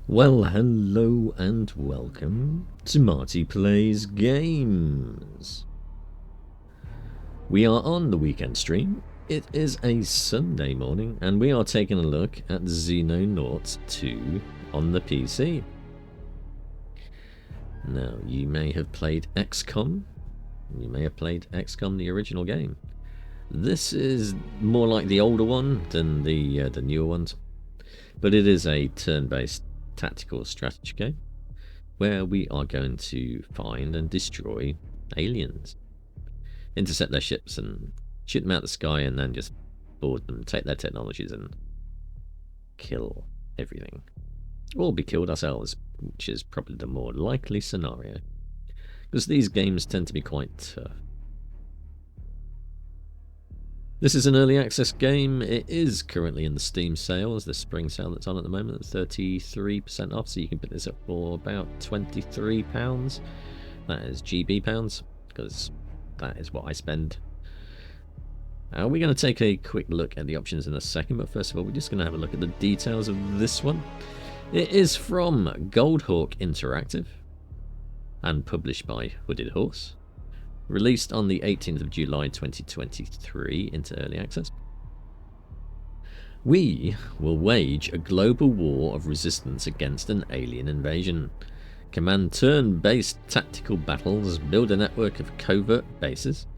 Well, hello and welcome to Marty Plays Games. We are on the weekend stream. It is a Sunday morning and we are taking a look at Xenonauts 2 on the PC. Now, you may have played XCOM. You may have played XCOM, the original game. This is more like the older one than the newer ones, but it is a turn-based tactical strategy game where we are going to find and destroy aliens, intercept their ships and shoot them out the sky, and then just board them, take their technologies and kill everything, or be killed ourselves, which is probably the more likely scenario, because these games tend to be quite tough. This is an early access game. It is currently in the Steam sales, the spring sale that's on at the moment, 33% off, so you can pick this up for about £23. That is GB pounds, because that is what I spend. We're going to take a quick look at the options in a second, but first of all we're just going to have a look at the details of this one. It is from Goldhawk Interactive and published by Hooded Horse. Released on the 18th of July 2023 into early access. We will wage a global war of resistance against an alien invasion. Command turn-based tactical battles, build a network of covert bases,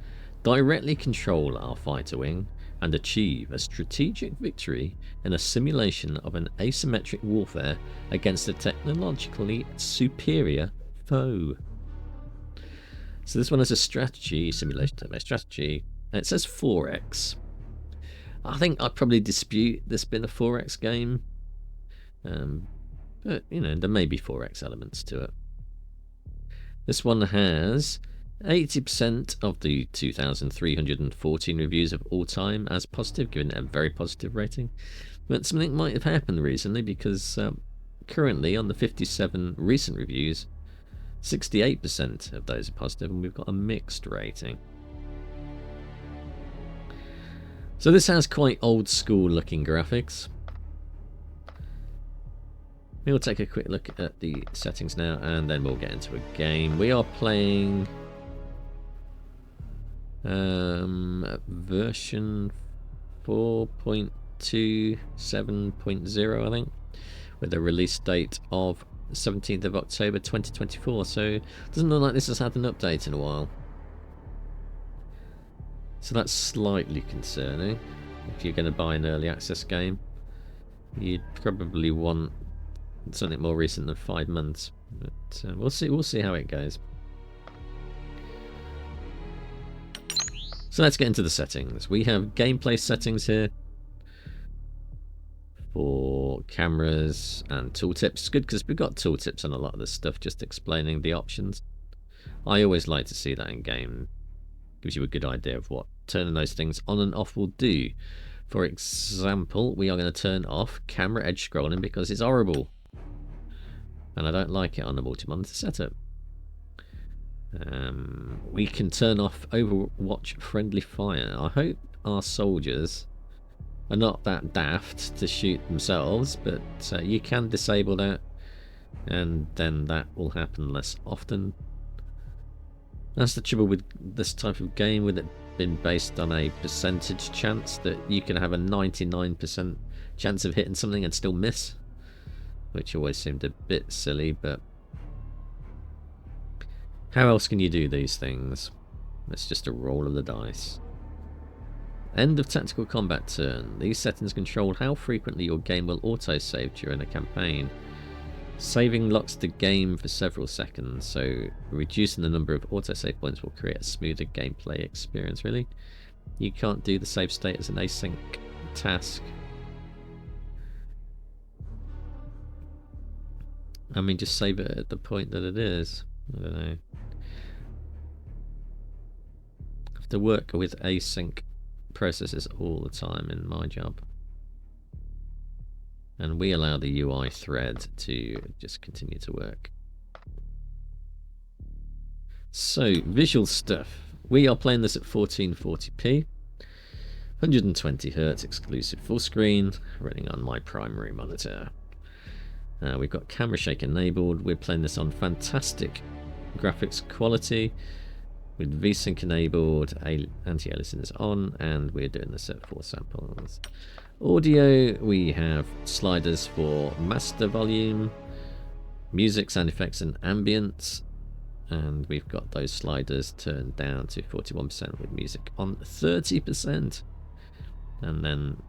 directly control our fighter wing, and achieve a strategic victory in a simulation of an asymmetric warfare against a technologically superior foe. So this one is a strategy simulation, turn-based strategy, and it says 4x. I think I'd probably dispute this being a 4x game, but you know, there may be 4x elements to it. This one has 80% of the 2,314 reviews of all time as positive, giving it a very positive rating. But something might have happened recently, because currently on the 57 recent reviews, 68% of those are positive, and we've got a mixed rating. So this has quite old school looking graphics. We'll take a quick look at the settings now, and then we'll get into a game. We are playing version 4.27.0, I think, with a release date of 17th of October 2024, so it doesn't look like this has had an update in a while. So that's slightly concerning. If you're going to buy an early access game, you'd probably want something more recent than 5 months. But we'll see how it goes. So let's get into the settings. We have gameplay settings here for cameras and tooltips. It's good because we've got tooltips on a lot of this stuff, just explaining the options. I always like to see that in game. Gives you a good idea of what turning those things on and off will do. For example, we are going to turn off camera edge scrolling because it's horrible, and I don't like it on the multi-monitor setup. We can turn off Overwatch friendly fire. I hope our soldiers are not that daft to shoot themselves, but you can disable that, and then that will happen less often. That's the trouble with this type of game, with it being based on a percentage chance, that you can have a 99% chance of hitting something and still miss, which always seemed a bit silly, but how else can you do these things? It's just a roll of the dice. End of tactical combat turn. These settings control how frequently your game will autosave during a campaign. Saving locks the game for several seconds, so reducing the number of autosave points will create a smoother gameplay experience. Really? You can't do the save state as an async task? I mean, just save it at the point that it is. I don't know. I have to work with async processes all the time in my job, and we allow the UI thread to just continue to work. So visual stuff, we are playing this at 1440p, 120Hz exclusive full screen, running on my primary monitor. We've got camera shake enabled. We're playing this on fantastic graphics quality with VSync enabled, anti-aliasing is on, and we're doing this at 4 samples. Audio, we have sliders for master volume, music, sound effects, and ambience. And we've got those sliders turned down to 41% with music on 30%. And then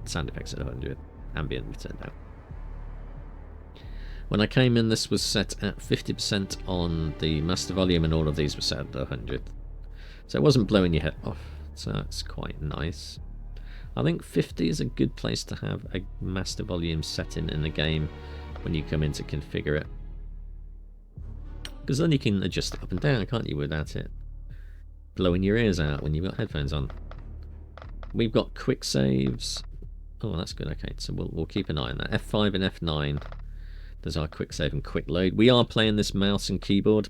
sound effects at 100, ambient we turned down. When I came in, this was set at 50% on the master volume, and all of these were set at 100. So it wasn't blowing your head off, so that's quite nice. I think 50 is a good place to have a master volume setting in the game when you come in to configure it. Because then you can adjust it up and down, can't you, without it blowing your ears out when you've got headphones on. We've got quick saves. Oh, that's good. Okay, so we'll keep an eye on that. F5 and F9. There's our quick save and quick load. We are playing this mouse and keyboard.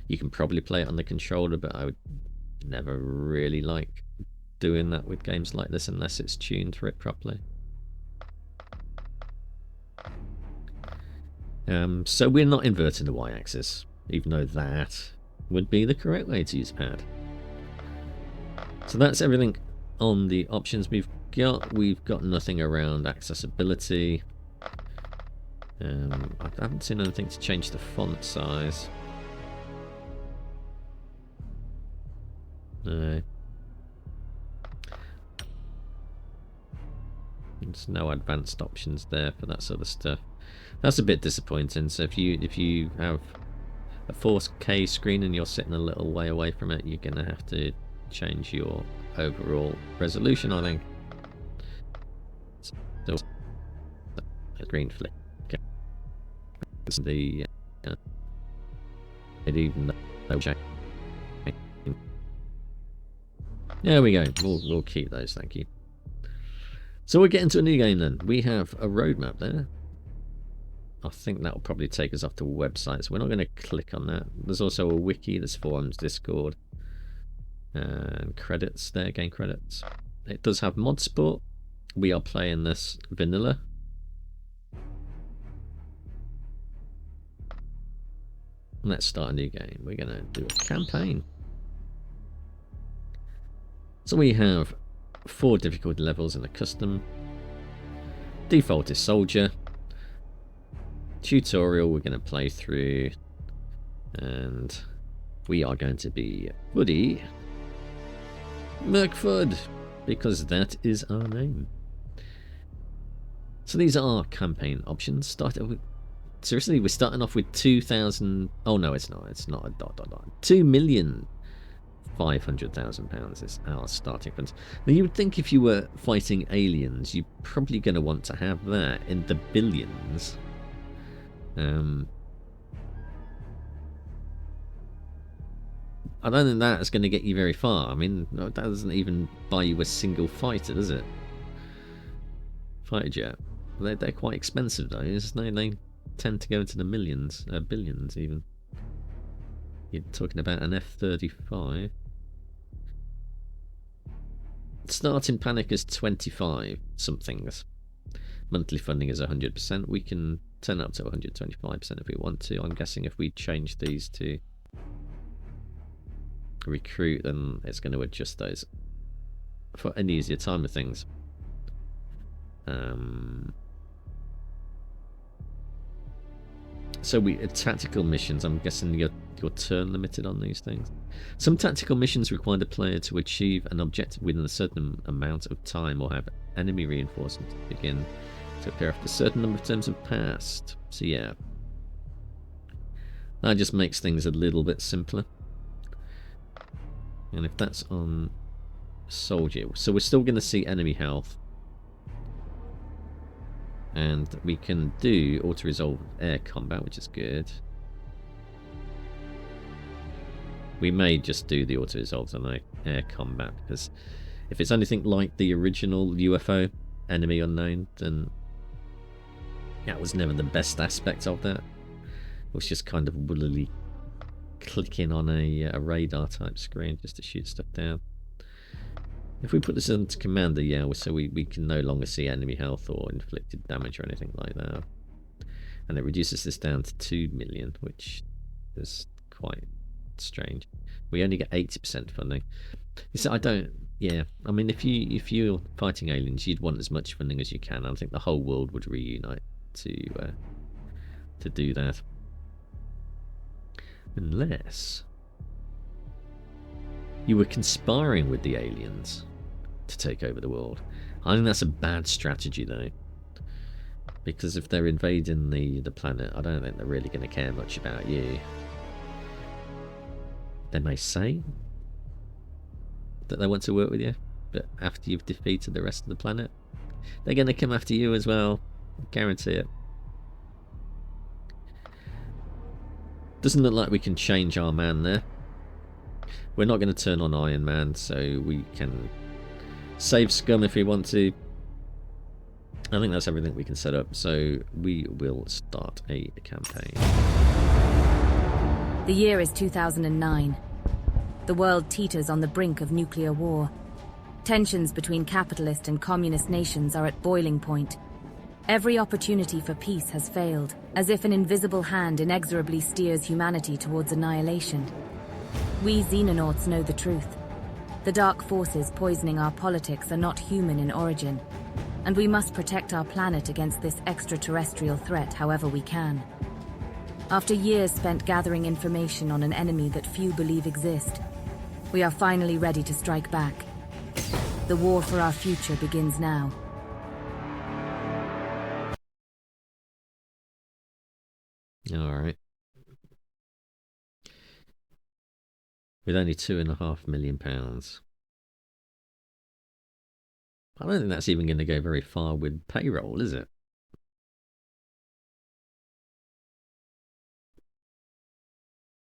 You can probably play it on the controller, but I would never really like doing that with games like this unless it's tuned for it properly. So we're not inverting the y-axis, even though that would be the correct way to use a pad. So that's everything on the options we've got. We've got nothing around accessibility. I haven't seen anything to change the font size. No. There's no advanced options there for that sort of stuff. That's a bit disappointing. So if you have a 4K screen and you're sitting a little way away from it, you're gonna have to change your overall resolution, I think. Still a green flick. Okay. The it even there we go. We'll keep those, thank you. So we're getting to a new game then. We have a roadmap there. I think that'll probably take us off to websites. We're not going to click on that. There's also a wiki, there's forums, Discord, and credits there, game credits. It does have mod support. We are playing this vanilla. Let's start a new game. We're going to do a campaign. So we have 4 difficulty levels in a custom. Default is soldier. Tutorial we're going to play through, and we are going to be Woody Merkford, because that is our name. So these are our campaign options. Seriously, we're starting off with 2,000. Oh no, it's not. It's not a ... 2,500,000 pounds is our starting point. Now you would think if you were fighting aliens, you're probably going to want to have that in the billions. I don't think that's going to get you very far. I mean, that doesn't even buy you a single fighter, does it? Fighter jet. They're quite expensive though. They tend to go into the millions, billions even. You're talking about an F-35. Starting panic is 25 somethings. Monthly funding is 100%. We can turn up to 125% if we want to. I'm guessing if we change these to recruit, then it's going to adjust those for an easier time of things. So tactical missions, I'm guessing you're turn limited on these things. Some tactical missions require the player to achieve an objective within a certain amount of time or have enemy reinforcements begin to appear after a certain number of turns have passed. So yeah, that just makes things a little bit simpler. And if that's on soldier, so we're still going to see enemy health. And we can do auto-resolve air combat, which is good. We may just do the auto-resolves on air combat, because if it's anything like the original UFO, enemy unknown, then that was never the best aspect of that. It was just kind of woolly clicking on a radar type screen just to shoot stuff down. If we put this into Commander, yeah, so we can no longer see enemy health or inflicted damage or anything like that. And it reduces this down to 2 million, which is quite strange. We only get 80% funding. So I don't. Yeah, I mean, if you're fighting aliens, you'd want as much funding as you can. I think the whole world would reunite to do that, unless you were conspiring with the aliens to take over the world. I think that's a bad strategy, though, because if they're invading the planet, I don't think they're really going to care much about you. They may say that they want to work with you, but after you've defeated the rest of the planet, they're going to come after you as well. I guarantee it. Doesn't look like we can change our man there. We're not going to turn on Iron Man, so we can save scum if we want to. I think that's everything we can set up, so we will start a campaign. The year is 2009. The world teeters on the brink of nuclear war. Tensions between capitalist and communist nations are at boiling point. Every opportunity for peace has failed, as if an invisible hand inexorably steers humanity towards annihilation. We Xenonauts know the truth. The dark forces poisoning our politics are not human in origin, and we must protect our planet against this extraterrestrial threat however we can. After years spent gathering information on an enemy that few believe exist, we are finally ready to strike back. The war for our future begins now. Alright. With only £2.5 million. I don't think that's even going to go very far with payroll, is it?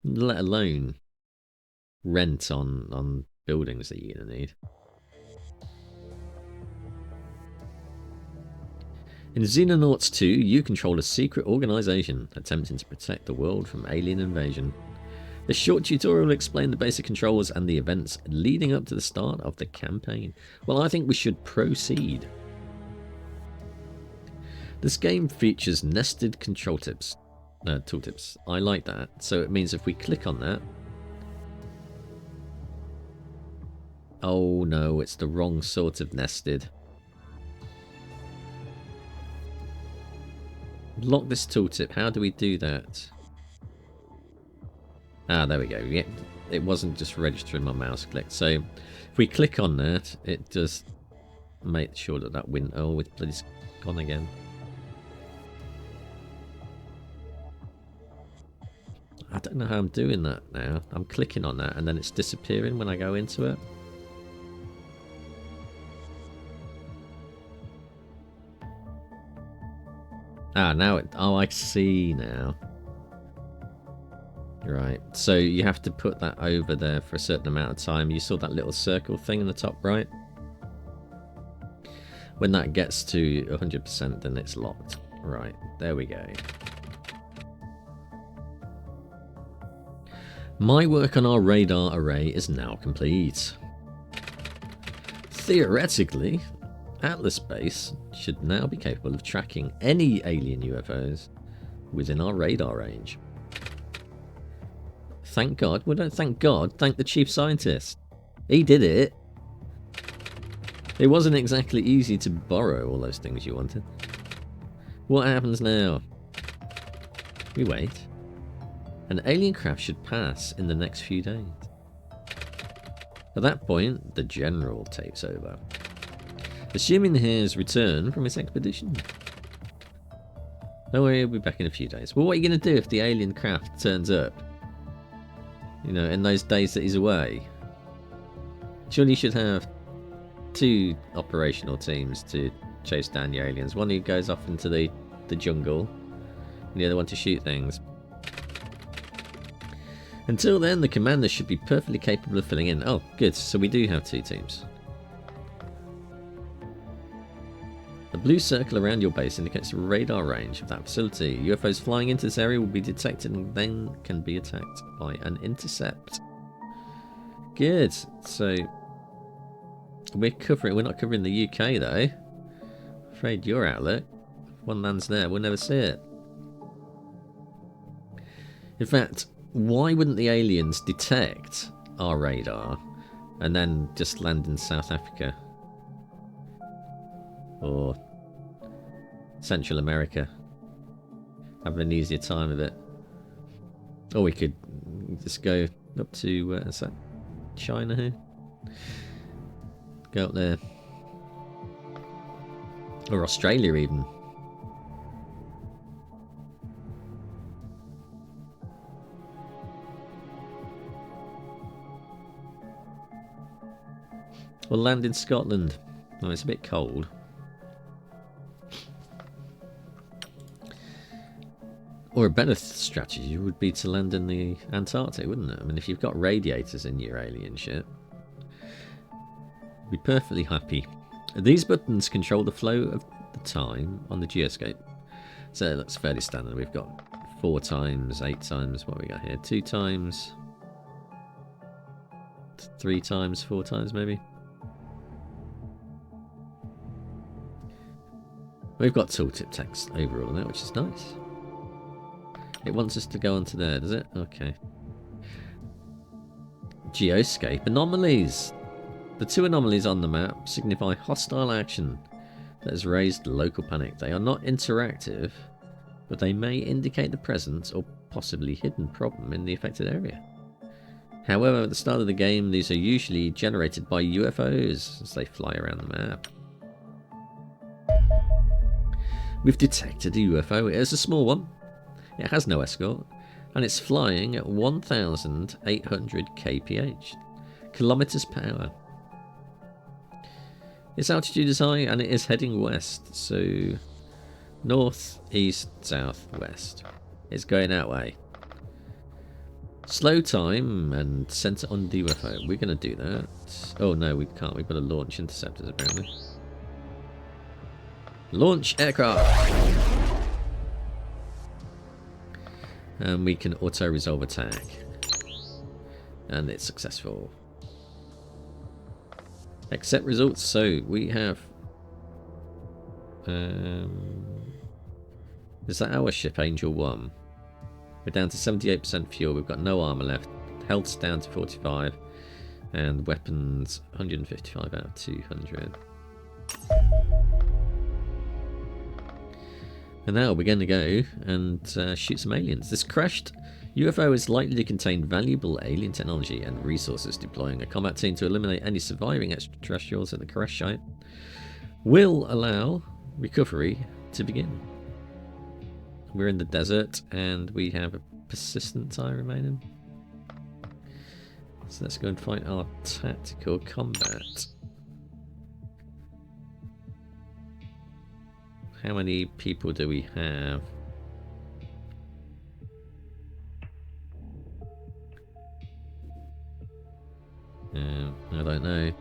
Let alone rent on buildings that you're going to need. In Xenonauts 2, you control a secret organization attempting to protect the world from alien invasion. The short tutorial will explain the basic controls and the events leading up to the start of the campaign. Well, I think we should proceed. This game features nested control tips. Tooltips. I like that. So it means if we click on that... Oh no, it's the wrong sort of nested. Lock this tooltip. How do we do that? Ah, there we go. Yeah, it wasn't just registering my mouse click. So if we click on that, it does make sure that that window... Oh, it's bloody gone again. I don't know how I'm doing that now. I'm clicking on that and then it's disappearing when I go into it. Ah, now it... Oh, I see now. Right, so you have to put that over there for a certain amount of time. You saw that little circle thing in the top right? When that gets to 100%, then it's locked. Right, there we go. My work on our radar array is now complete. Theoretically, Atlas Base should now be capable of tracking any alien UFOs within our radar range. Thank God. Well, don't thank God. Thank the chief scientist. He did it. It wasn't exactly easy to borrow all those things you wanted. What happens now? We wait. An alien craft should pass in the next few days. At that point, the General takes over. Assuming he has returned from his expedition. Don't worry, he'll be back in a few days. Well, what are you going to do if the alien craft turns up? You know, in those days that he's away? Surely you should have 2 operational teams to chase down the aliens. One who goes off into the jungle, and the other one to shoot things. Until then, the commander should be perfectly capable of filling in. Oh, good. So we do have 2 teams. The blue circle around your base indicates the radar range of that facility. UFOs flying into this area will be detected and then can be attacked by an intercept. Good. So We're not covering the UK though. Afraid you're out, look. If one lands there, we'll never see it. In fact, why wouldn't the aliens detect our radar and then just land in South Africa? Or Central America? Have an easier time of it. Or we could just go up to, is that China here? Go up there. Or Australia even. We'll land in Scotland. Oh, it's a bit cold. Or a better strategy would be to land in the Antarctic, wouldn't it? I mean, if you've got radiators in your alien ship, be perfectly happy. These buttons control the flow of the time on the geoscape. So that's fairly standard. We've got 4 times, 8 times, what we got here? 2 times, 3 times, 4 times maybe. We've got tooltip text overall on that, which is nice. It wants us to go onto there, does it? Okay. Geoscape anomalies. The 2 anomalies on the map signify hostile action that has raised local panic. They are not interactive, but they may indicate the presence or possibly hidden problem in the affected area. However, at the start of the game, these are usually generated by UFOs as they fly around the map. We've detected a UFO. It is a small one. It has no escort, and it's flying at 1,800 kph, kilometers per hour. Its altitude is high, and it is heading west, so north, east, south, west. It's going that way. Slow time and center on the UFO. We're going to do that. Oh no, we can't. We've got to launch interceptors apparently. Launch aircraft! And we can auto-resolve attack. And it's successful. Accept results. So we have... is that our ship, Angel 1? We're down to 78% fuel. We've got no armour left. Health's down to 45. And weapons 155 out of 200. And now we're going to go and shoot some aliens. This crashed UFO is likely to contain valuable alien technology and resources. Deploying a combat team to eliminate any surviving extraterrestrials at the crash site will allow recovery to begin. We're in the desert and we have a persistent time remaining. So let's go and fight our tactical combat. How many people do we have? I don't know.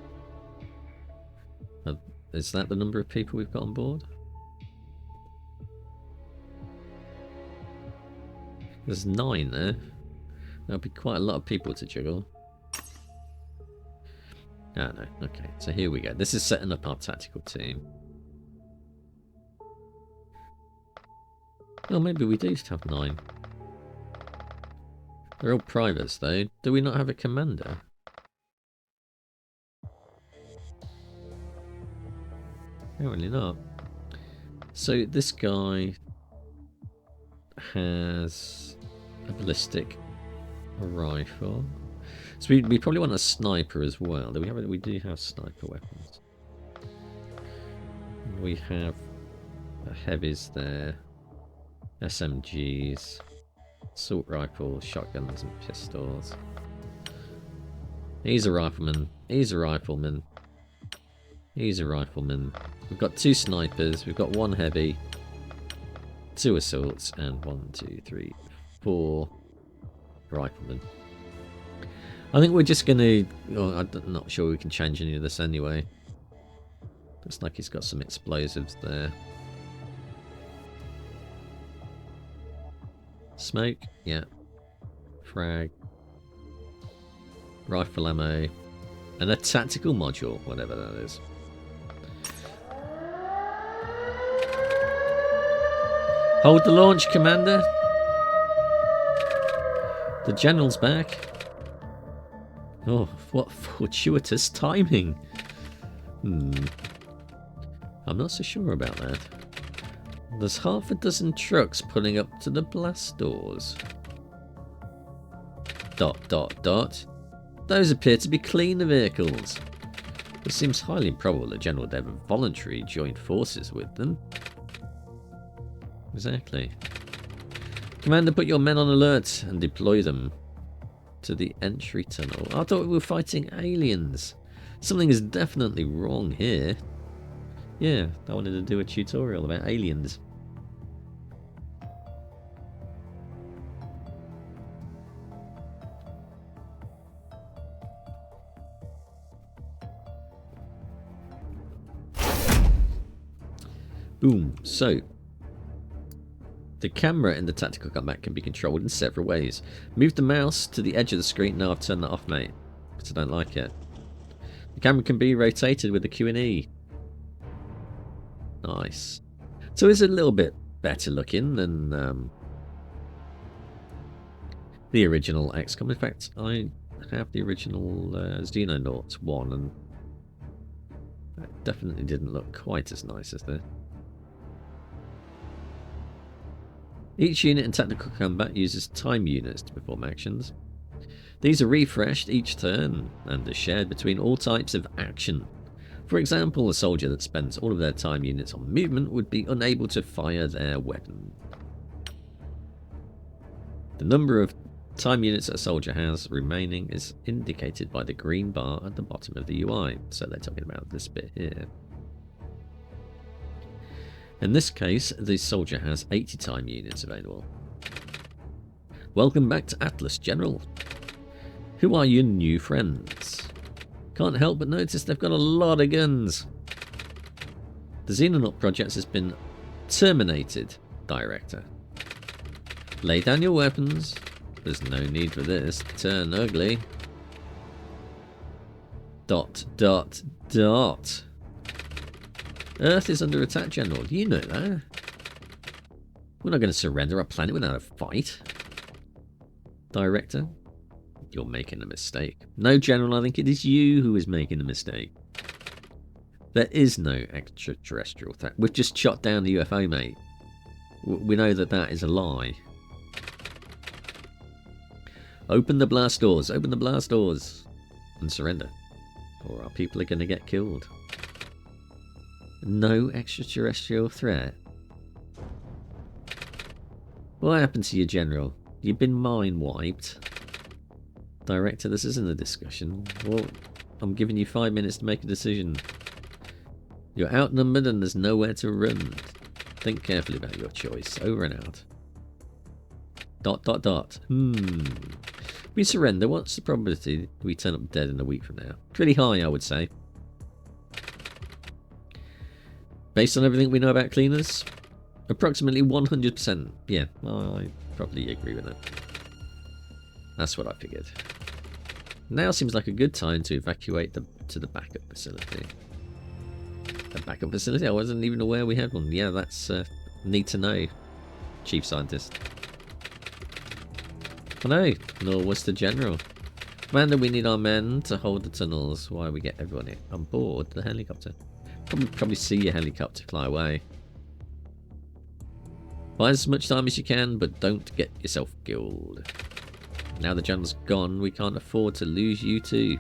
Is that the number of people we've got on board? There's 9 there. That'll be quite a lot of people to juggle. Ah, no. Okay, so here we go. This is setting up our tactical team. Oh, maybe we do have 9. They're all privates, though. Do we not have a commander? Apparently not. So this guy has a ballistic rifle. So we probably want a sniper as well. Do we have? We do have sniper weapons. We have heavies there. SMGs, assault rifles, shotguns and pistols. He's a rifleman. He's a rifleman. He's a rifleman. We've got 2 snipers. We've got 1 heavy, 2 assaults, and 1, 2, 3, 4 riflemen. I think we're just going to... Oh, I'm not sure we can change any of this anyway. Looks like he's got some explosives there. Smoke, yeah. Frag. Rifle ammo. And a tactical module, whatever that is. Hold the launch, Commander. The General's back. Oh, what fortuitous timing. I'm not so sure about that. There's half a dozen trucks pulling up to the blast doors. ... Those appear to be cleaner vehicles. It seems highly improbable the General would ever voluntarily join forces with them. Exactly. Commander, put your men on alert and deploy them to the entry tunnel. I thought we were fighting aliens. Something is definitely wrong here. Yeah, I wanted to do a tutorial about aliens. Boom. So, the camera in the tactical combat can be controlled in several ways. Move the mouse to the edge of the screen. No, I've turned that off, mate, because I don't like it. The camera can be rotated with the Q and E. Nice. So it's a little bit better looking than the original XCOM. In fact, I have the original Xenonauts 1, and that definitely didn't look quite as nice as this. Each unit in tactical combat uses time units to perform actions. These are refreshed each turn and are shared between all types of action. For example, a soldier that spends all of their time units on movement would be unable to fire their weapon. The number of time units a soldier has remaining is indicated by the green bar at the bottom of the UI. So they're talking about this bit here. In this case, the soldier has 80 time units available. Welcome back to Atlas, General. Who are your new friends? Can't help but notice they've got a lot of guns. The Xenonaut project has been terminated, Director. Lay down your weapons. There's no need for this to turn ugly. ... Earth is under attack, General. You know that. We're not going to surrender our planet without a fight. Director, you're making a mistake. No, General, I think it is you who is making a mistake. There is no extraterrestrial threat. We've just shot down the UFO, mate. We know that that is a lie. Open the blast doors. Open the blast doors. And surrender. Or our people are going to get killed. No extraterrestrial threat. What happened to you, General? You've been mind-wiped. Director, this isn't a discussion. Well, I'm giving you 5 minutes to make a decision. You're outnumbered and there's nowhere to run. Think carefully about your choice. Over and out. ... We surrender. What's the probability we turn up dead in a week from now? Pretty high, I would say. Based on everything we know about cleaners, approximately 100%. Yeah, I probably agree with that. That's what I figured. Now seems like a good time to evacuate to the backup facility. A backup facility? I wasn't even aware we had one. Yeah, that's need to know, Chief Scientist. I know, nor was the General. Commander, we need our men to hold the tunnels while we get everyone on board the helicopter. Probably see your helicopter fly away. Buy as much time as you can, but don't get yourself killed. Now the General's gone, we can't afford to lose you too.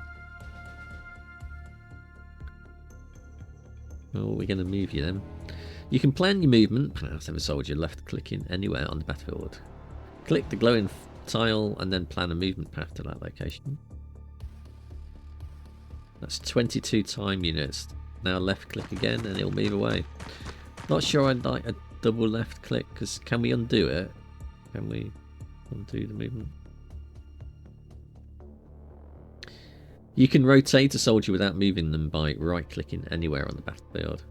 Oh, we're going to move you then. You can plan your movement path of a soldier left-clicking anywhere on the battlefield. Click the glowing tile and then plan a movement path to that location. That's 22 time units. Now left click again and it'll move away. Not sure I'd like a double left click, because can we undo it? Can we undo the movement? You can rotate a soldier without moving them by right clicking anywhere on the battlefield.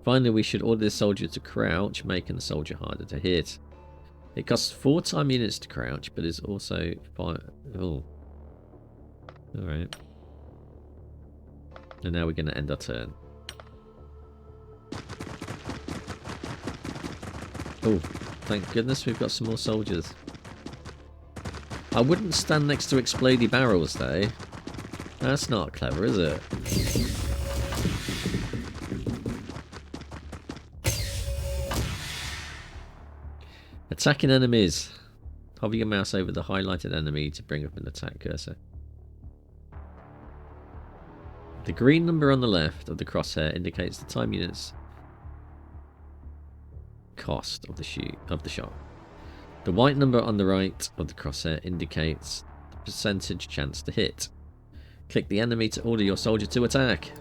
Finally, we should order this soldier to crouch, making the soldier harder to hit. It costs 4 time units to crouch, but is also 5... Oh. Alright. And now we're going to end our turn. Oh, thank goodness we've got some more soldiers. I wouldn't stand next to explodey barrels though. That's not clever, is it? Attacking enemies. Hover your mouse over the highlighted enemy to bring up an attack cursor. The green number on the left of the crosshair indicates the time units cost of the shot. The white number on the right of the crosshair indicates the percentage chance to hit. Click the enemy to order your soldier to attack.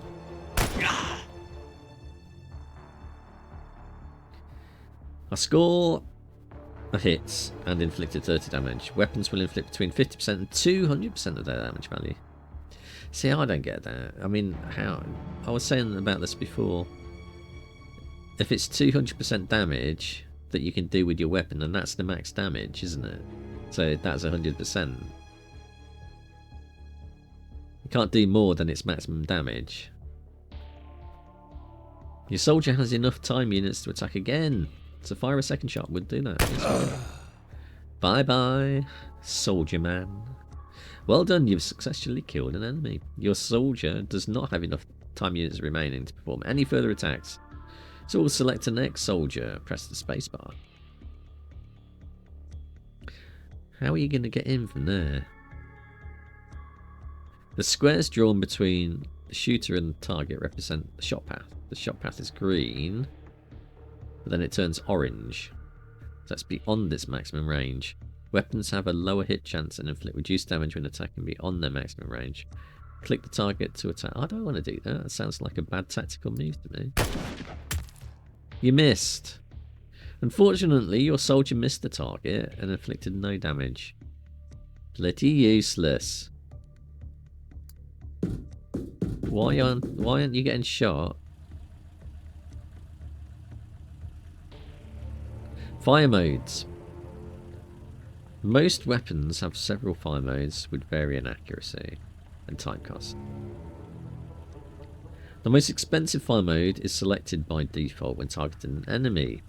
A score of hits and inflicted 30 damage. Weapons will inflict between 50% and 200% of their damage value. See, I don't get that. I mean, how? I was saying about this before. If it's 200% damage that you can do with your weapon, then that's the max damage, isn't it? So that's 100%. You can't do more than its maximum damage. Your soldier has enough time units to attack again. So fire a second shot would do that. Bye bye, soldier man. Well done, you've successfully killed an enemy. Your soldier does not have enough time units remaining to perform any further attacks. So we'll select the next soldier. Press the spacebar. How are you going to get in from there? The squares drawn between the shooter and the target represent the shot path. The shot path is green, but then it turns orange. So that's beyond its maximum range. Weapons have a lower hit chance and inflict reduced damage when attacking beyond their maximum range. Click the target to attack. I don't want to do that. That sounds like a bad tactical move to me. You missed. Unfortunately, your soldier missed the target and inflicted no damage. Bloody useless. Why aren't you getting shot? Fire modes. Most weapons have several fire modes with varying accuracy and time cost. The most expensive fire mode is selected by default when targeting an enemy,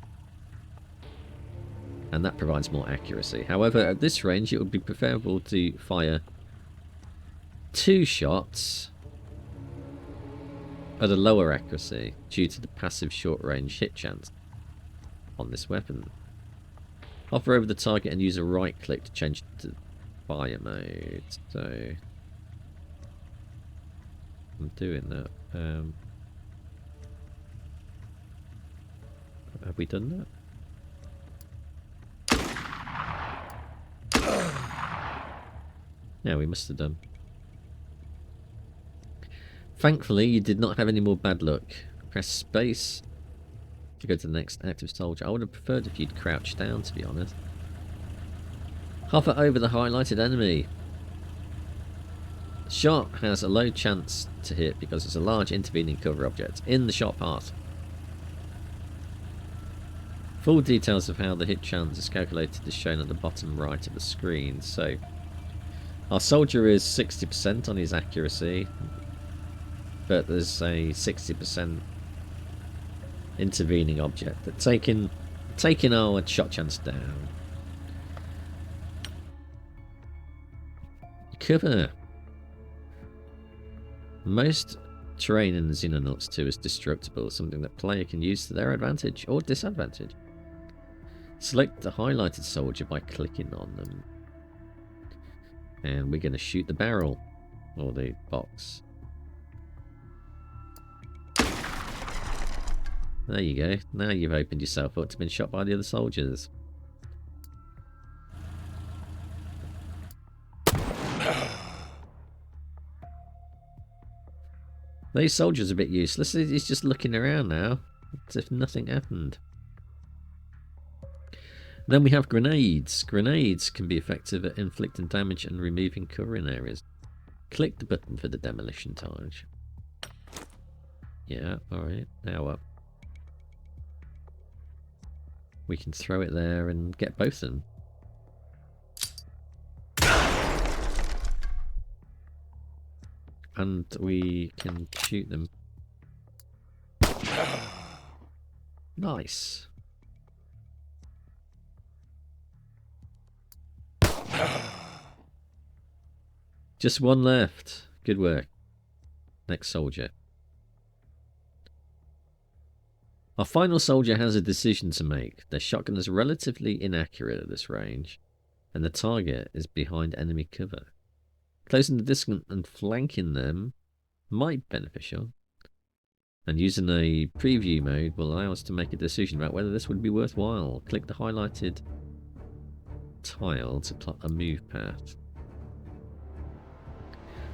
and that provides more accuracy. However, at this range it would be preferable to fire 2 shots at a lower accuracy due to the passive short range hit chance on this weapon. Hover over the target and use a right click to change it to fire mode. So I'm doing that. Have we done that? Yeah, we must have done. Thankfully, you did not have any more bad luck. Press space to go to the next active soldier. I would have preferred if you'd crouched down, to be honest. Hover over the highlighted enemy. The shot has a low chance to hit because it's a large intervening cover object in the shot path. Full details of how the hit chance is calculated is shown at the bottom right of the screen. So our soldier is 60% on his accuracy, but there's a 60% intervening object that's taking our shot chance down. Cover. Most terrain in Xenonauts 2 is destructible, something that player can use to their advantage or disadvantage. Select the highlighted soldier by clicking on them, and we're going to shoot the barrel or the box. There you go. Now you've opened yourself up to being shot by the other soldiers. These soldiers are a bit useless. He's just looking around now, as if nothing happened. Then we have grenades. Grenades can be effective at inflicting damage and removing covering areas. Click the button for the demolition charge. Yeah, alright. Now up. We can throw it there and get both of them. And we can shoot them. Nice. Just one left. Good work. Next soldier. Our final soldier has a decision to make. Their shotgun is relatively inaccurate at this range, and the target is behind enemy cover. Closing the distance and flanking them might be beneficial, and using a preview mode will allow us to make a decision about whether this would be worthwhile. Click the highlighted tile to plot a move path.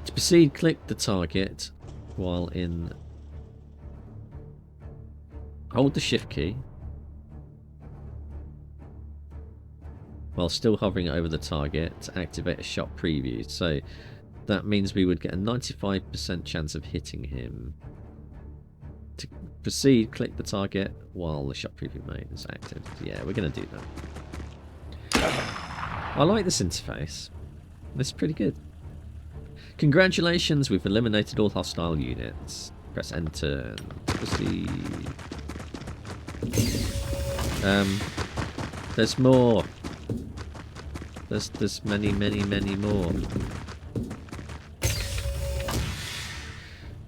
To proceed, click the target while in. Hold the shift key while still hovering over the target to activate a shot preview. So that means we would get a 95% chance of hitting him. To proceed, click the target while the shot preview mode is active. Yeah, we're going to do that. I like this interface. It's pretty good. Congratulations, we've eliminated all hostile units. Press enter and proceed. There's more. There's many more.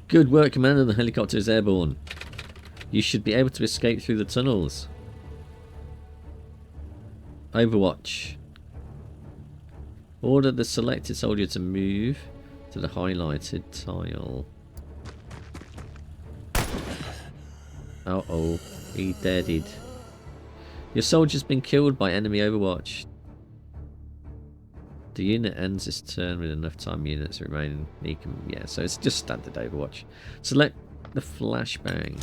Good work, Commander. The helicopter is airborne. You should be able to escape through the tunnels. Overwatch. Order the selected soldier to move to the highlighted tile. Uh-oh. He deaded. Your soldier's been killed by enemy Overwatch. The unit ends this turn with enough time units remaining. He can, yeah, so it's just standard Overwatch. Select the flashbang.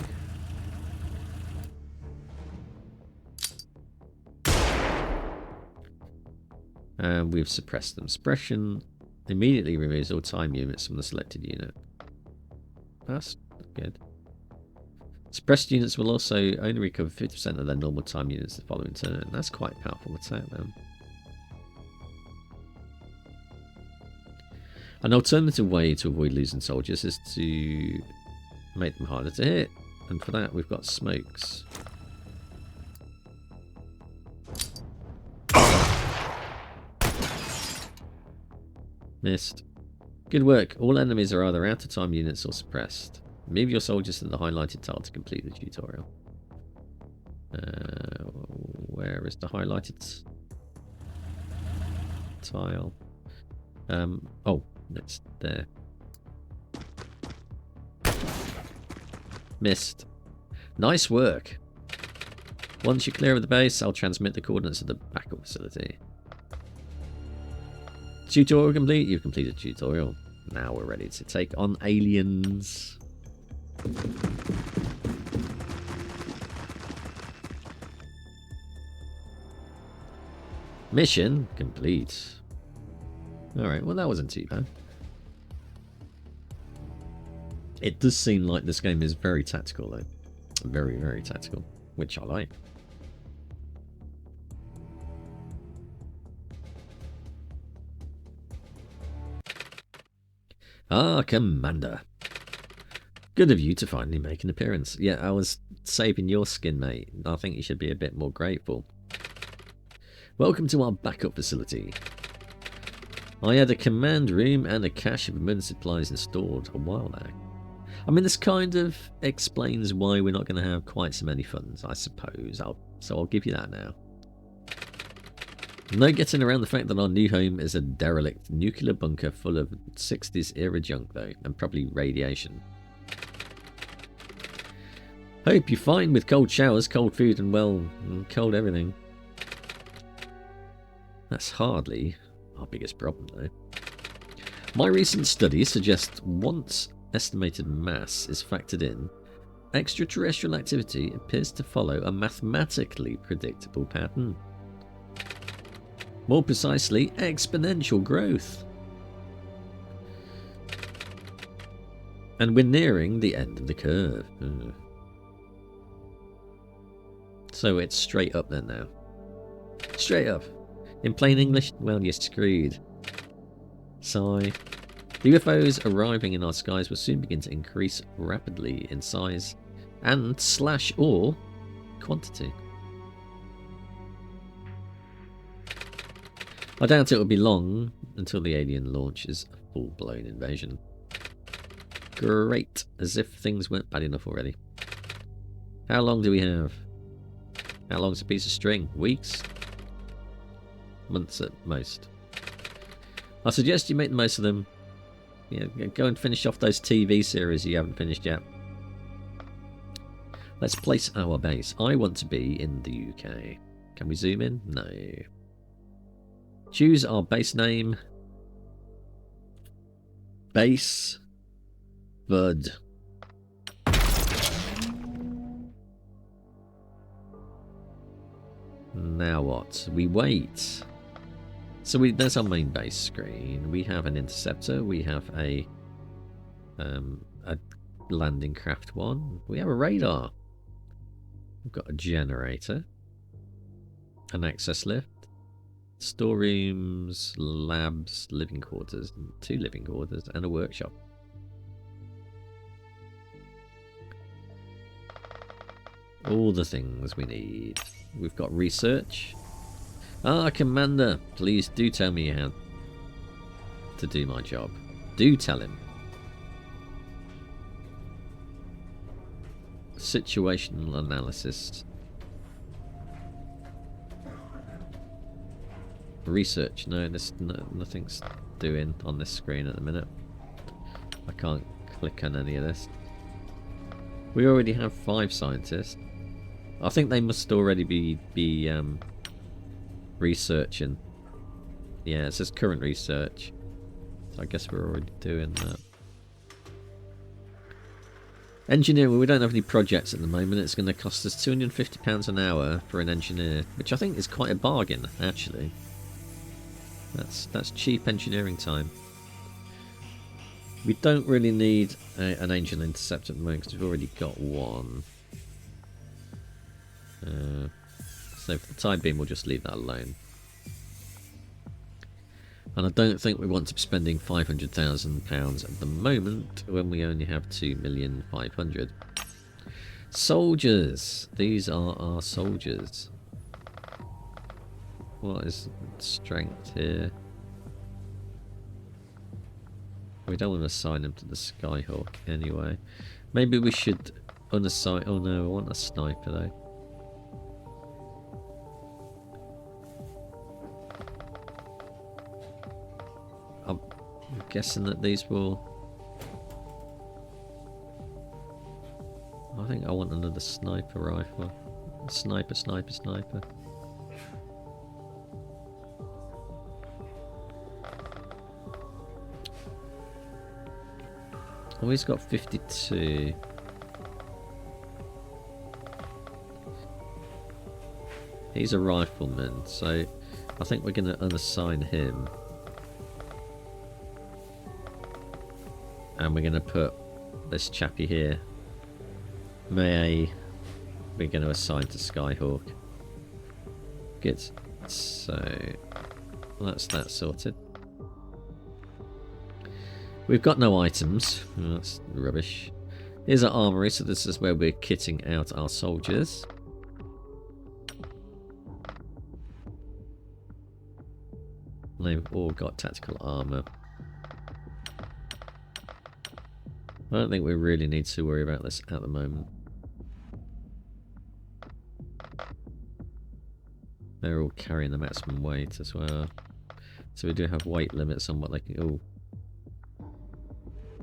And we've suppressed them. Suppression immediately removes all time units from the selected unit. That's good. Suppressed units will also only recover 50% of their normal time units the following turn. That's quite a powerful attack then. An alternative way to avoid losing soldiers is to make them harder to hit. And for that we've got smokes. Missed. Good work. All enemies are either out of time units or suppressed. Move your soldiers to the highlighted tile to complete the tutorial. Where is the highlighted tile? Oh, it's there. Missed. Nice work. Once you're clear of the base, I'll transmit the coordinates of the backup facility. Tutorial complete. You've completed the tutorial. Now we're ready to take on aliens. Mission complete. Alright, well that wasn't too bad. It does seem like this game is very tactical though. Very, very tactical. Which I like. Ah, Commander. Good of you to finally make an appearance. Yeah, I was saving your skin, mate. I think you should be a bit more grateful. Welcome to our backup facility. I had a command room and a cache of emergency supplies installed a while back. I mean, this kind of explains why we're not going to have quite so many funds, I suppose. So I'll give you that now. No getting around the fact that our new home is a derelict nuclear bunker full of 60s era junk though, and probably radiation. Hope you're fine with cold showers, cold food and well, cold everything. That's hardly our biggest problem though. My recent studies suggest once estimated mass is factored in, extraterrestrial activity appears to follow a mathematically predictable pattern. More precisely, exponential growth. And we're nearing the end of the curve. So it's straight up then now. Straight up. In plain English, well, you're screwed. Sigh. The UFOs arriving in our skies will soon begin to increase rapidly in size and / or quantity. I doubt it will be long until the alien launches a full-blown invasion. Great, as if things weren't bad enough already. How long do we have? How long's a piece of string? Weeks? Months at most. I suggest you make the most of them. Yeah, go and finish off those TV series you haven't finished yet. Let's place our base. I want to be in the UK. Can we zoom in? No. Choose our base name. Base VOD. Now what? We wait. So there's our main base screen. We have an interceptor. We have a landing craft one. We have a radar. We've got a generator. An access lift. Storerooms, labs, living quarters, 2 living quarters, and a workshop. All the things we need. We've got research. Ah, Commander, please do tell me how to do my job. Do tell him. Situational analysis. Research. No, nothing's doing on this screen at the minute. I can't click on any of this. We already have 5 scientists. I think they must already be researching. Yeah, it says current research. So I guess we're already doing that. Engineering, we don't have any projects at the moment. It's going to cost us £250 an hour for an engineer, which I think is quite a bargain, actually. That's cheap engineering time. We don't really need an Angel Interceptor at the moment because we've already got one. So for the time being, we'll just leave that alone. And I don't think we want to be spending £500,000 at the moment when we only have 2,500,000. Soldiers! These are our soldiers. What is strength here? We don't want to assign them to the Skyhawk anyway. Maybe we should unassign... Oh no, I want a sniper though. I'm guessing that these will... I think I want another sniper rifle. Sniper. Oh, he's got 52. He's a rifleman, so I think we're going to unassign him. And we're going to put this chappie here. We're going to assign to Skyhawk. Good. So that's that sorted. We've got no items. Oh, that's rubbish. Here's our armory, so this is where we're kitting out our soldiers. They've all got tactical armour. I don't think we really need to worry about this at the moment. They're all carrying the maximum weight as well. So we do have weight limits on what they can... Oh.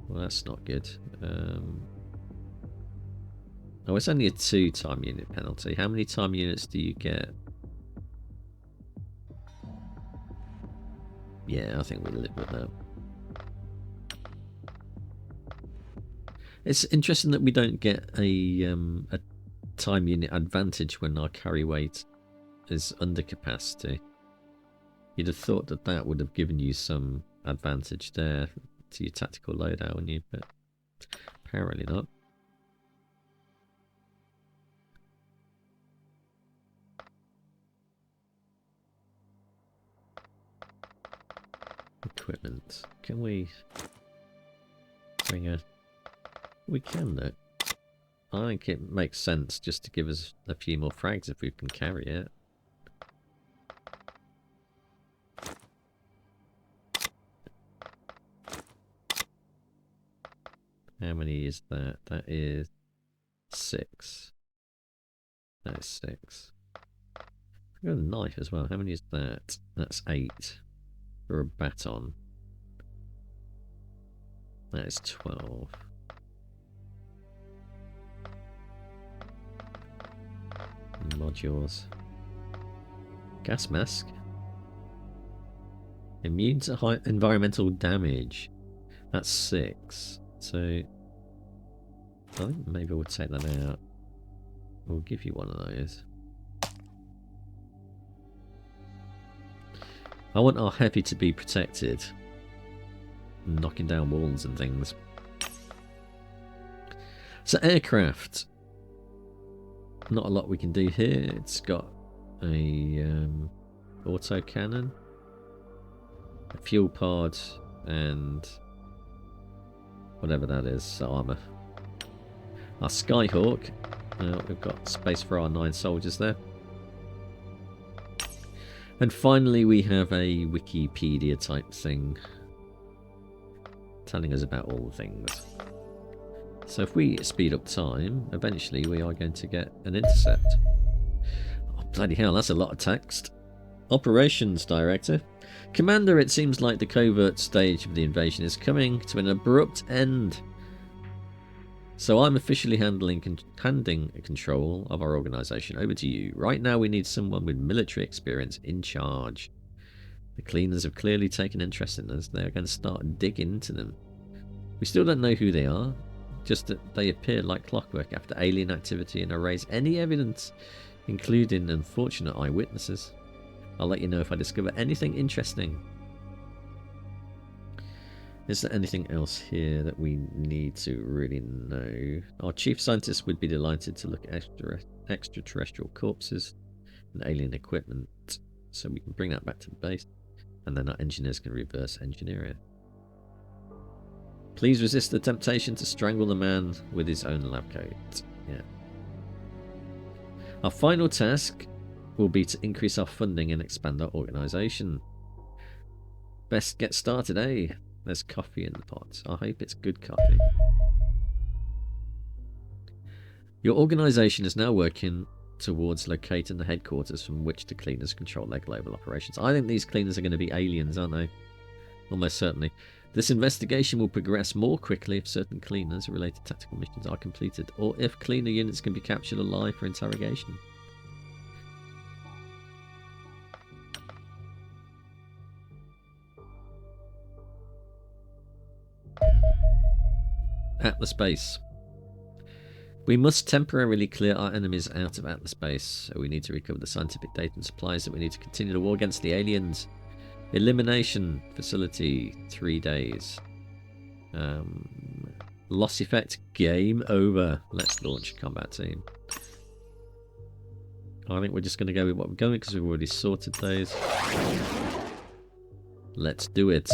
Well, that's not good. Oh, it's only a 2 time unit penalty. How many time units do you get? Yeah, I think we'll live with that. It's interesting that we don't get a time unit advantage when our carry weight is under capacity. You'd have thought that that would have given you some advantage there to your tactical loadout, wouldn't you? But apparently not. Equipment. Can we Stringer. We can though. I think it makes sense just to give us a few more frags if we can carry it. How many is that? That is 6. That is 6. I've got a knife as well. How many is that? That's 8. For a baton. That is 12. Modules. Gas mask. Immune to high environmental damage. That's 6. So I think maybe we'll take that out. We'll give you one of those. I want our heavy to be protected. Knocking down walls and things. So aircraft. Not a lot we can do here. It's got a auto cannon, a fuel pod, and whatever that is, armor. Our Skyhawk. We've got space for our 9 soldiers there. And finally we have a Wikipedia type thing telling us about all things. So if we speed up time, eventually we are going to get an intercept. Oh, bloody hell, that's a lot of text. Operations Director. Commander, it seems like the covert stage of the invasion is coming to an abrupt end. So I'm officially handing control of our organisation over to you. Right now we need someone with military experience in charge. The cleaners have clearly taken interest in us. They are going to start digging into them. We still don't know who they are, just that they appear like clockwork after alien activity and erase any evidence, including unfortunate eyewitnesses. I'll let you know if I discover anything interesting. Is there anything else here that we need to really know? Our chief scientist would be delighted to look at extraterrestrial corpses and alien equipment, so we can bring that back to the base, and then our engineers can reverse engineer it. Please resist the temptation to strangle the man with his own lab coat. Yeah. Our final task will be to increase our funding and expand our organisation. Best get started, eh? There's coffee in the pot. I hope it's good coffee. Your organisation is now working towards locating the headquarters from which the cleaners control their global operations. I think these cleaners are going to be aliens, aren't they? Almost certainly. This investigation will progress more quickly if certain cleaners related tactical missions are completed, or if cleaner units can be captured alive for interrogation. Atlas Base. We must temporarily clear our enemies out of Atlas Base, so we need to recover the scientific data and supplies that we need to continue the war against the aliens. Elimination facility, 3 days. Loss effect, game over. Let's launch combat team. I think we're just going to go with what we're going because we've already sorted those. Let's do it.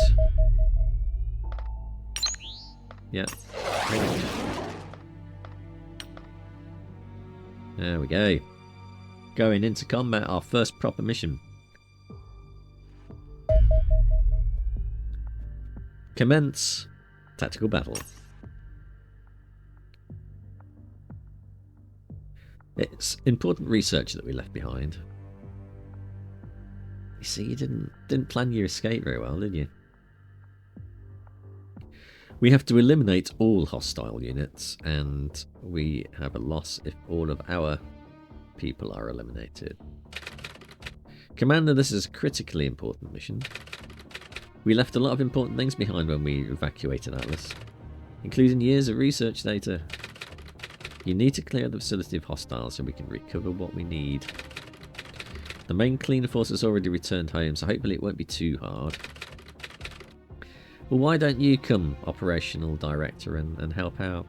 Yeah. There we go. Going into combat, our first proper mission. Commence tactical battle. It's important research that we left behind. You see, you didn't plan your escape very well, did you? We have to eliminate all hostile units, and we have a loss if all of our people are eliminated. Commander, this is a critically important mission. We left a lot of important things behind when we evacuated Atlas, including years of research data. You need to clear the facility of hostiles so we can recover what we need. The main cleaner force has already returned home, so hopefully it won't be too hard. Well, why don't you come, Operational Director, and help out?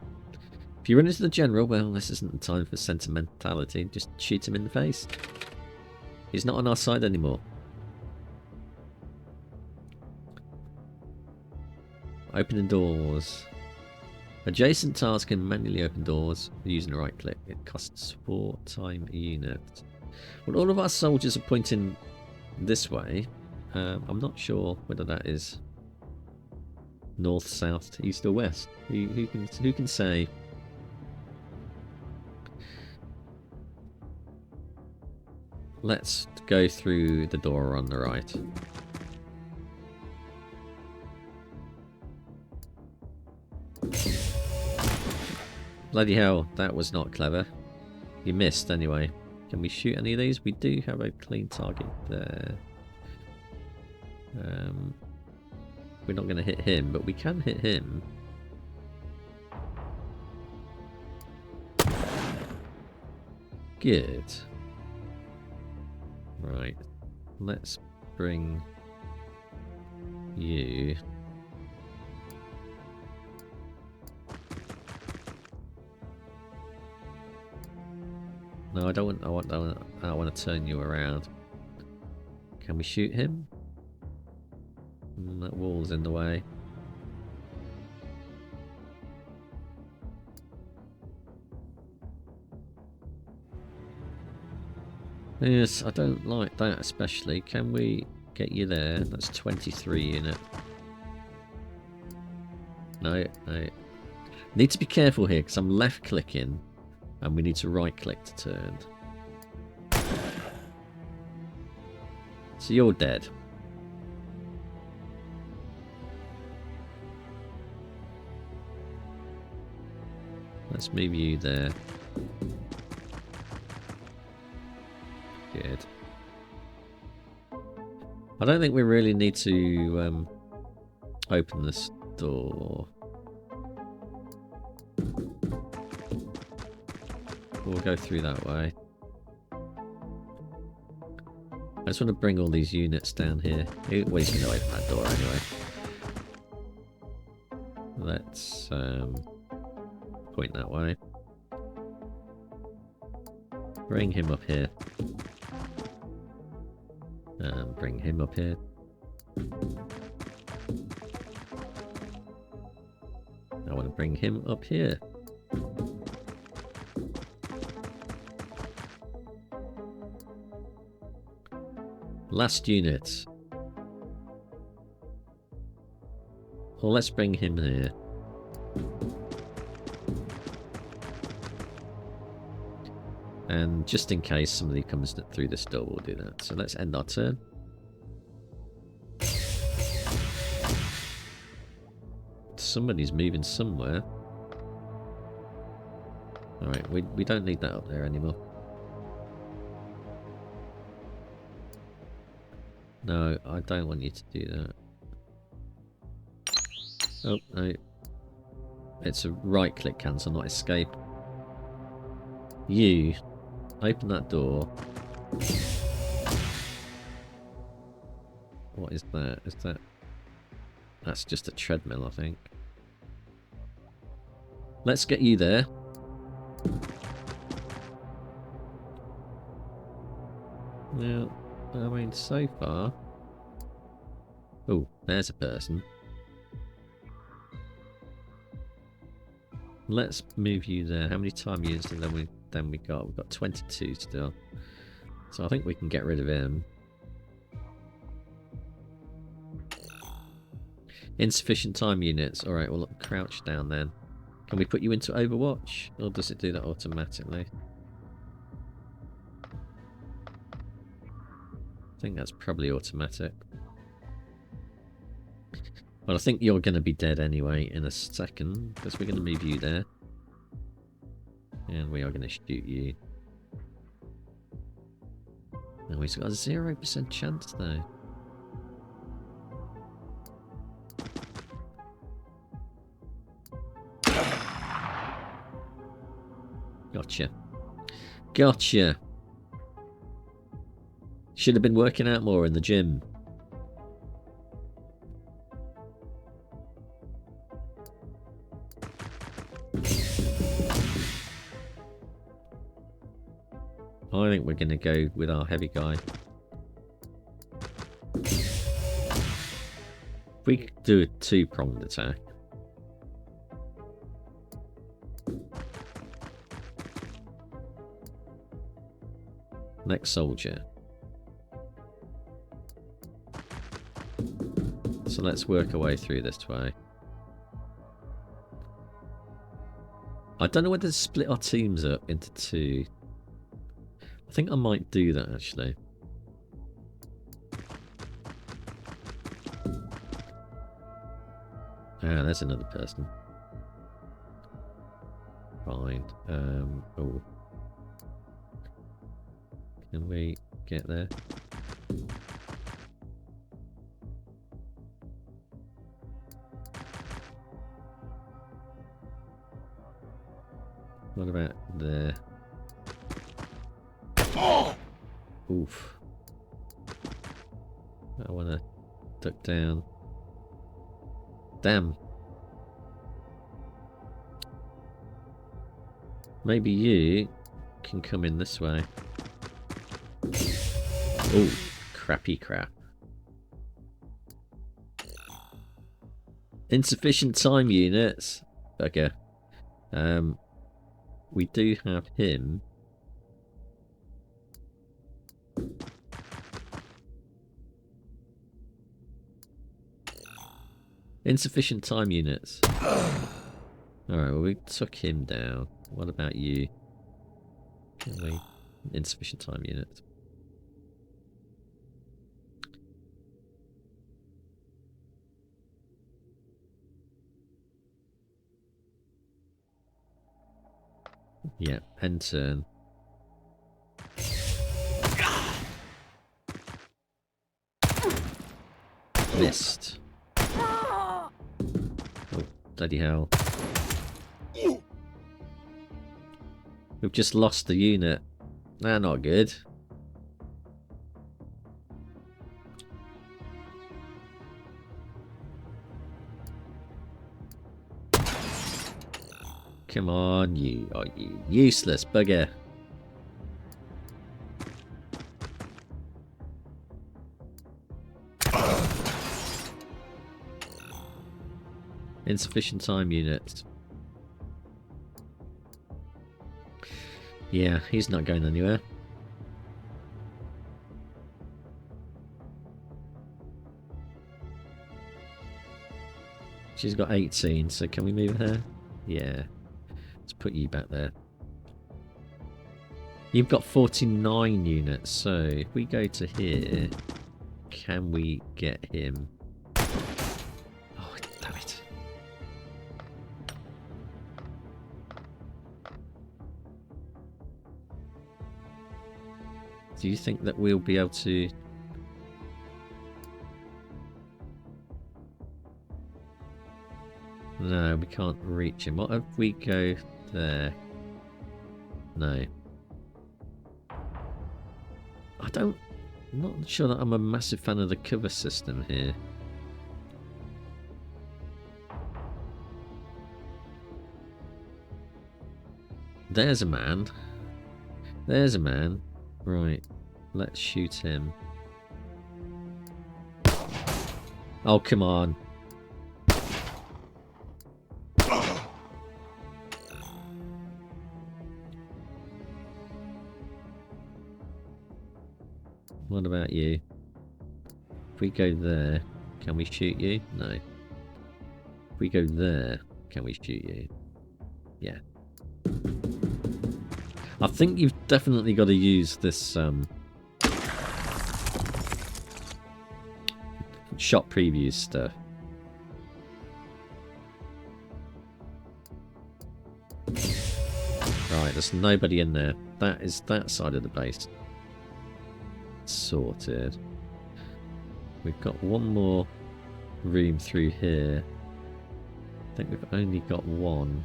If you run into the General, well, this isn't the time for sentimentality. Just shoot him in the face. He's not on our side anymore. Opening doors. Adjacent tasks can manually open doors using a right click. It costs 4 time units. Well, all of our soldiers are pointing this way. I'm not sure whether that is north, south, east, or west. Who can say? Let's go through the door on the right. Bloody hell, that was not clever. You missed anyway. Can we shoot any of these? We do have a clean target there. We're not going to hit him, but we can hit him. Good. Right. Let's bring you. No, I don't want to turn you around. Can we shoot him? That wall's in the way. Yes, I don't like that especially. Can we get you there? That's 23 unit. No, no. Need to be careful here because I'm left clicking and we need to right click to turn. So you're dead. Let's move you there. Good. I don't think we really need to open this door. We'll go through that way. I just want to bring all these units down here. Well, he's going to open that door anyway. Let's point that way. Bring him up here. Bring him up here. I want to bring him up here. Last unit. Well, let's bring him here. And just in case somebody comes through this door, we'll do that. So let's end our turn. Somebody's moving somewhere. Alright, we don't need that up there anymore. No, I don't want you to do that. Oh, no. It's a right click cancel, not escape. You open that door. What is that? Is that... That's just a treadmill, I think. Let's get you there. Now, I mean, so far... Oh, there's a person. Let's move you there. How many time units then we got? We've got 22 still. So I think we can get rid of him. Insufficient time units. Alright, well, look, crouch down then. Can we put you into Overwatch? Or does it do that automatically? I think that's probably automatic. Well, I think you're going to be dead anyway in a second, because we're going to move you there. And we are going to shoot you. Oh, he's got a 0% chance though. Gotcha. Gotcha. Should have been working out more in the gym. I think we're going to go with our heavy guy. If we could do a two-pronged attack. Next soldier. So let's work our way through this way. I don't know whether to split our teams up into two. I think I might do that actually. Ah, there's another person. Fine. Oh. Can we get there? What about there? Oof. I want to duck down. Damn. Maybe you can come in this way. Oh, crappy crap. Insufficient time units. Okay. We do have him. Insufficient time units. Alright, well we took him down. What about you? Can we? Insufficient time units. Yeah, end turn. Missed. Oh, bloody hell. We've just lost the unit. Nah, not good. Come on, you useless bugger. Insufficient time units. Yeah, he's not going anywhere. She's got 18, so can we move her? Yeah. Let's put you back there. You've got 49 units, so if we go to here, can we get him? Oh, damn it. Do you think that we'll be able to... No, we can't reach him. What if we go there? No. I'm not sure that I'm a massive fan of the cover system here. There's a man. There's a man. Right. Let's shoot him. Oh, come on. What about you? If we go there, can we shoot you? No. If we go there, can we shoot you? Yeah. I think you've definitely got to use this shot preview stuff. Right, there's nobody in there. That is that side of the base. Sorted. We've got one more room through here. I think we've only got one.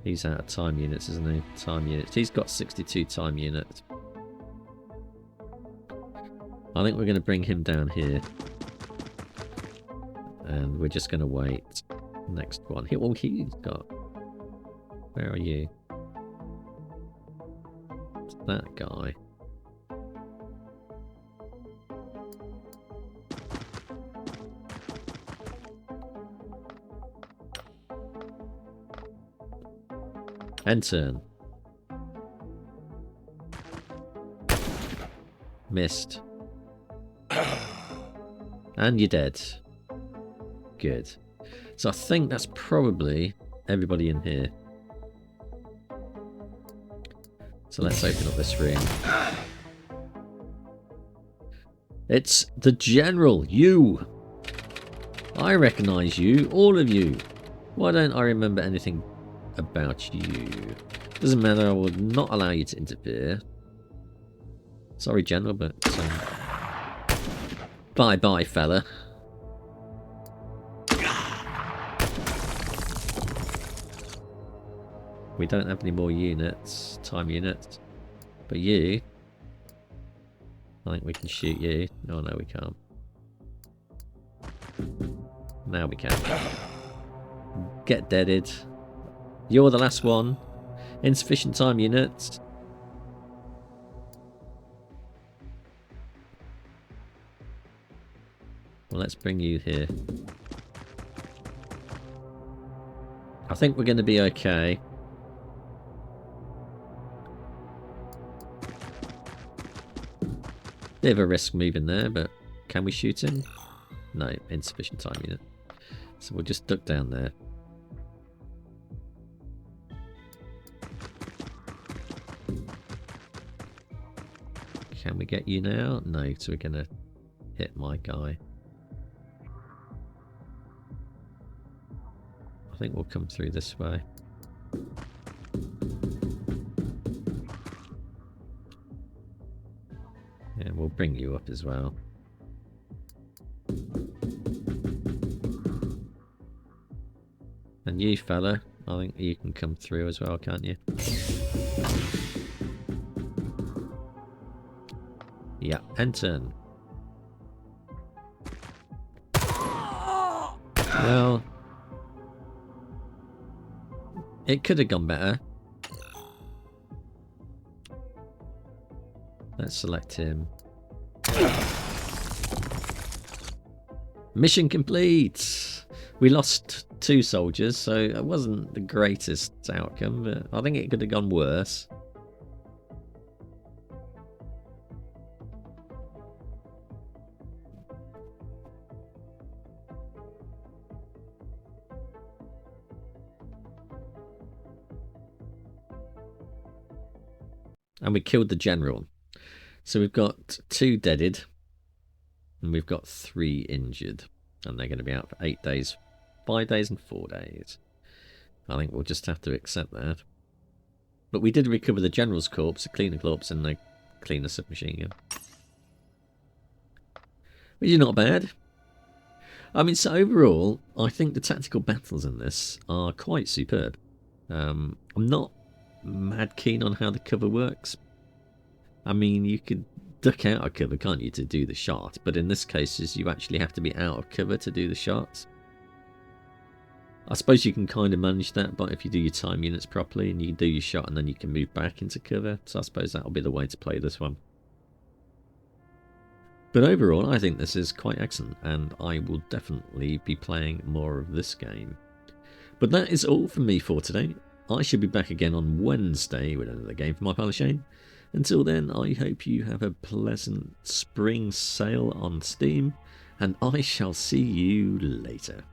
He's out of time units, isn't he? Time units. He's got 62 time units. I think we're going to bring him down here. And we're just going to wait. Next one. Well, he's got... Where are you? It's that guy. End turn. Missed. And you're dead. Good. So I think that's probably everybody in here. So let's open up this room. It's the General, you! I recognise you, all of you. Why don't I remember anything about you? Doesn't matter, I will not allow you to interfere. Sorry, General, but... bye-bye, fella. We don't have any more units, time units. But you... I think we can shoot you. Oh, no, we can't. Now we can. Get deaded. You're the last one. Insufficient time units. Well, let's bring you here. I think we're going to be okay. Bit of a risk moving there, but can we shoot him? No, insufficient time unit. So we'll just duck down there. Can we get you now? No, so we're going to hit my guy. I think we'll come through this way. Yeah, we'll bring you up as well. And you, fella, I think you can come through as well, can't you? Yeah, enter. Well, it could have gone better. Let's select him. Mission complete! We lost 2 soldiers, so it wasn't the greatest outcome, but I think it could have gone worse. And we killed the General. So we've got 2 deaded. And we've got 3 injured. And they're going to be out for 8 days, 5 days and 4 days. I think we'll just have to accept that. But we did recover the General's corpse, a cleaner corpse, and a cleaner submachine gun. Which is not bad. I mean, so overall, I think the tactical battles in this are quite superb. I'm not mad keen on how the cover works. I mean, you could duck out of cover, can't you, to do the shot, but in this case you actually have to be out of cover to do the shots. I suppose you can kind of manage that, but if you do your time units properly and you do your shot and then you can move back into cover, so I suppose that'll be the way to play this one. But overall, I think this is quite excellent, and I will definitely be playing more of this game. But that is all from me for today. I should be back again on Wednesday with another game for my pal Shane. Until then, I hope you have a pleasant spring sale on Steam, and I shall see you later.